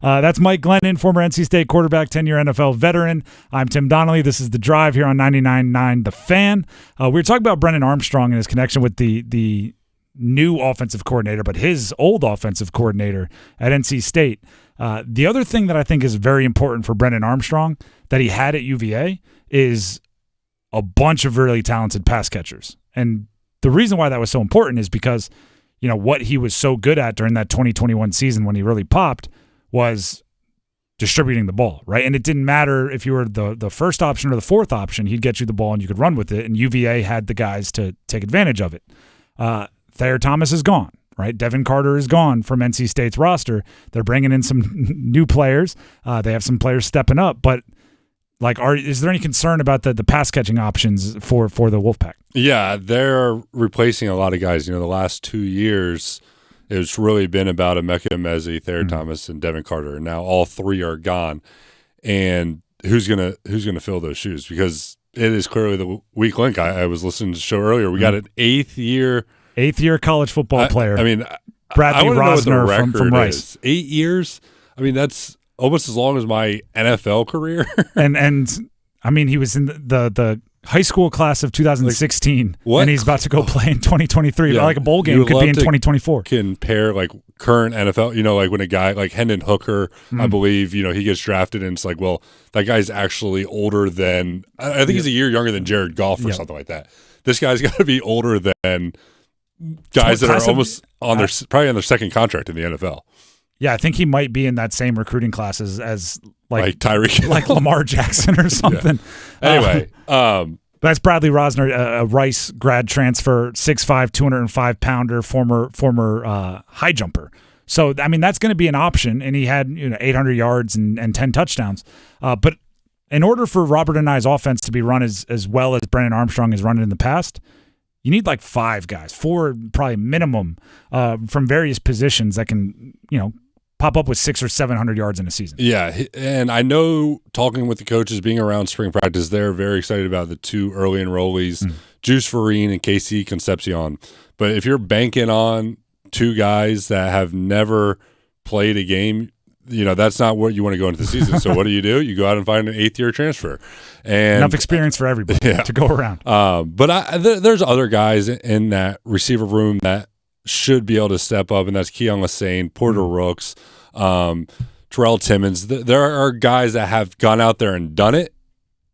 That's Mike Glennon, former NC State quarterback, 10-year NFL veteran. I'm Tim Donnelly. This is The Drive here on 99.9 The Fan. We were talking about Brennan Armstrong and his connection with the new offensive coordinator, but his old offensive coordinator at NC State. The other thing that I think is very important for Brennan Armstrong that he had at UVA is a bunch of really talented pass catchers. And the reason why that was so important is because, you know, what he was so good at during that 2021 season when he really popped was distributing the ball, right? And it didn't matter if you were the first option or the fourth option, he'd get you the ball and you could run with it, and UVA had the guys to take advantage of it. Thayer Thomas is gone, right? Devin Carter is gone from NC State's roster. They're bringing in some new players. They have some players stepping up, but is there any concern about the pass catching options for the Wolfpack? Yeah, they're replacing a lot of guys. You know, the last 2 years, it's really been about Emeka Emezi, Thayer Thomas, and Devin Carter. And now all three are gone. And who's gonna fill those shoes? Because it is clearly the weak link. I was listening to the show earlier. We got an eighth year college football player. I mean, Bradley Rosner from Rice. 8 years. I mean, that's almost as long as my NFL career. and I mean, he was in the high school class of 2016, and he's about to go play in 2023. Yeah, like a bowl game could be in 2024. Compare like current NFL, you know, like when a guy like Hendon Hooker, I believe, you know, he gets drafted and it's like, well, that guy's actually older than, I think he's a year younger than Jared Goff or something like that. This guy's got to be older than guys that are almost on their probably on their second contract in the NFL. Yeah, I think he might be in that same recruiting class as like Tyreek, like Lamar Jackson or something. Yeah. Anyway, that's Bradley Rosner, a Rice grad transfer, 6'5", 205-pounder, former high jumper. So I mean, that's going to be an option, and he had 800 yards and 10 touchdowns. But in order for Robert and I's offense to be run as well as Brennan Armstrong has run it in the past, you need like 4 probably minimum from various positions that can pop up with 600 or 700 yards in a season. Yeah, and I know talking with the coaches, being around spring practice, they're very excited about the 2 early enrollees, Juice Farine and Casey Concepcion. But if you're banking on 2 guys that have never played a game, that's not what you want to go into the season. So what do? You go out and find an 8th-year transfer. And enough experience for everybody to go around. But there's other guys in that receiver room that should be able to step up, and that's Keon Lassane, Porter Rooks, Terrell Timmons. There are guys that have gone out there and done it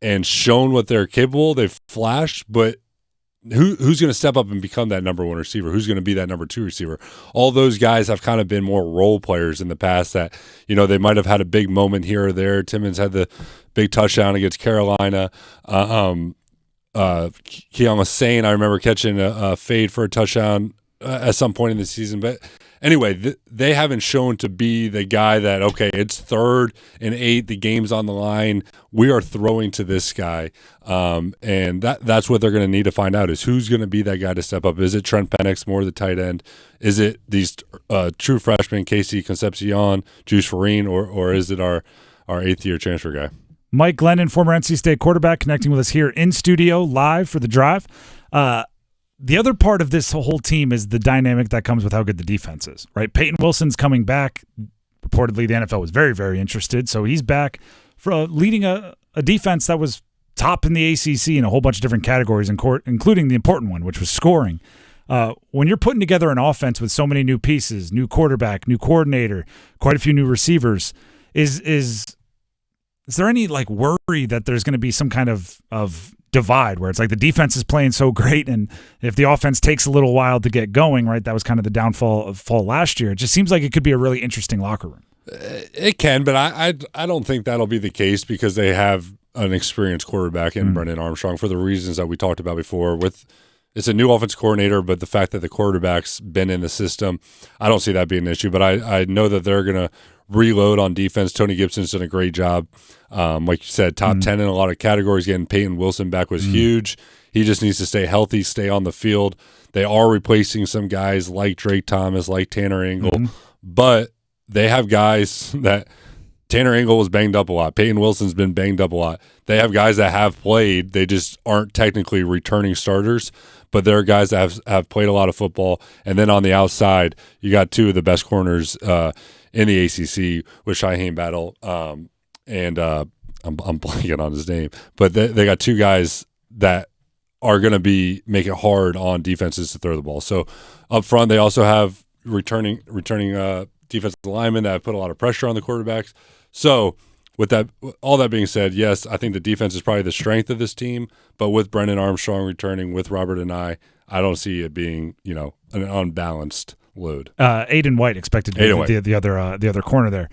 and shown what they're capable. They've flashed, but who's going to step up and become that number 1 receiver? Who's going to be that number 2 receiver? All those guys have kind of been more role players in the past that, they might have had a big moment here or there. Timmons had the big touchdown against Carolina. Keon Lassane, I remember catching a fade for a touchdown at some point in the season. But anyway, they haven't shown to be the guy that, okay, it's 3rd and 8, the game's on the line, we are throwing to this guy. And that's what they're going to need to find out is who's going to be that guy to step up. Is it Trent Penix, more the tight end? Is it these true freshmen, Casey Concepcion, Juice Farine, or is it our 8th-year transfer guy? Mike Glennon, former NC State quarterback, connecting with us here in studio live for The Drive. The other part of this whole team is the dynamic that comes with how good the defense is, right? Peyton Wilson's coming back. Reportedly, the NFL was very, very interested. So he's back for leading a defense that was top in the ACC in a whole bunch of different categories, including the important one, which was scoring. When you're putting together an offense with so many new pieces, new quarterback, new coordinator, quite a few new receivers, is there any worry that there's going to be some kind of divide where it's like the defense is playing so great, and if the offense takes a little while to get going, right? That was kind of the downfall of fall last year. It just seems like it could be a really interesting locker room. It can, but I don't think that'll be the case because they have an experienced quarterback in Brennan Armstrong for the reasons that we talked about before. It's a new offense coordinator, but the fact that the quarterback's been in the system, I don't see that being an issue. But I know that they're going to reload on defense. Tony Gibson's done a great job. Like you said, top 10 in a lot of categories. Getting Peyton Wilson back was huge. He just needs to stay healthy, stay on the field. They are replacing some guys like Drake Thomas, like Tanner Engel, but they have guys that Tanner Engel was banged up a lot. Peyton Wilson's been banged up a lot. They have guys that have played. They just aren't technically returning starters, but there are guys that have played a lot of football. And then on the outside, you got 2 of the best corners in the ACC with Shaheem Battle, and I'm blanking on his name, but they got two guys that are going to make it hard on defenses to throw the ball. So up front, they also have returning defensive linemen that have put a lot of pressure on the quarterbacks. So with that, all that being said, yes, I think the defense is probably the strength of this team. But with Brennan Armstrong returning, with Robert and I don't see it being an unbalanced load. Aiden White expected to be the other corner there.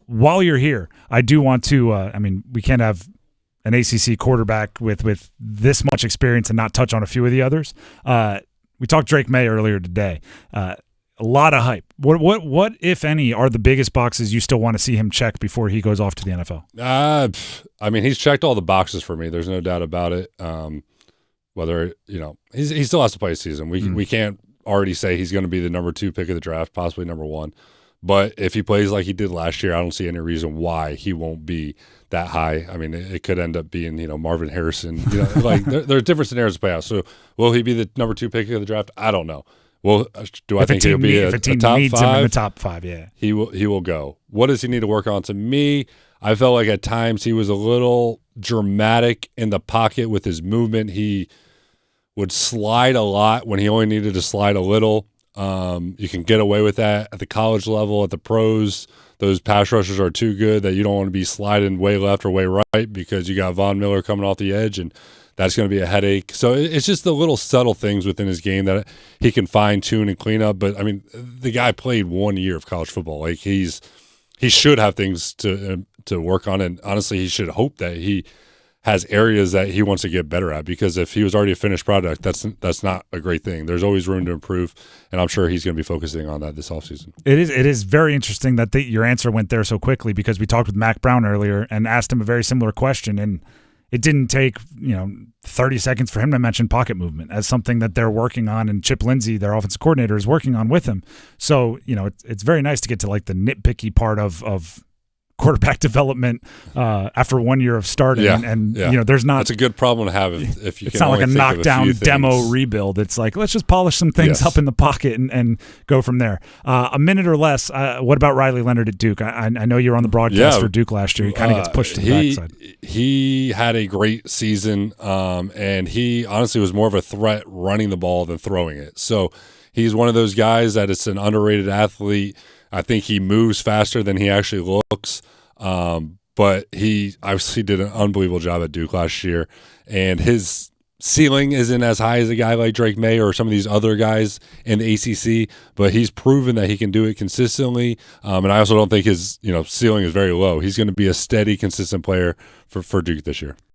While you're here, I do want to. We can't have an ACC quarterback with this much experience and not touch on a few of the others. We talked Drake Maye earlier today. A lot of hype. What if any are the biggest boxes you still want to see him check before he goes off to the NFL? He's checked all the boxes for me. There's no doubt about it. Whether he still has to play a season. We can't already say he's going to be the number 2 pick of the draft, possibly number 1. But if he plays like he did last year, I don't see any reason why he won't be that high. I mean, it could end up being Marvin Harrison. Like there are different scenarios to play out. So will he be the number 2 pick of the draft? I don't know. Well, do I think he'll be a top 5? Needs him in the top 5, yeah. He will go. What does he need to work on? To me, I felt like at times he was a little dramatic in the pocket with his movement. He would slide a lot when he only needed to slide a little. You can get away with that at the college level. At the pros, those pass rushers are too good that you don't want to be sliding way left or way right because you got Von Miller coming off the edge, and that's going to be a headache. So it's just the little subtle things within his game that he can fine-tune and clean up. But, the guy played 1 year of college football. Like, he should have things to work on, and honestly, he should hope that he has areas that he wants to get better at, because if he was already a finished product, that's not a great thing. There's always room to improve, and I'm sure he's going to be focusing on that this offseason. It is very interesting that your answer went there so quickly, because we talked with Mac Brown earlier and asked him a very similar question, and it didn't take 30 seconds for him to mention pocket movement as something that they're working on, and Chip Lindsey, their offensive coordinator, is working on with him. So it's very nice to get to like the nitpicky part of quarterback development after 1 year of starting, and there's not. That's a good problem to have if you. It's can not like a think knockdown demo rebuild. It's like, let's just polish some things up in the pocket and go from there. A minute or less. What about Riley Leonard at Duke? I know you were on the broadcast for Duke last year. He kind of gets pushed to the backside. He had a great season, and he honestly was more of a threat running the ball than throwing it. So he's one of those guys that it's an underrated athlete. I think he moves faster than he actually looks. But he obviously did an unbelievable job at Duke last year, and his ceiling isn't as high as a guy like Drake Maye or some of these other guys in the ACC, but he's proven that he can do it consistently. And I also don't think his ceiling is very low. He's going to be a steady, consistent player for Duke this year.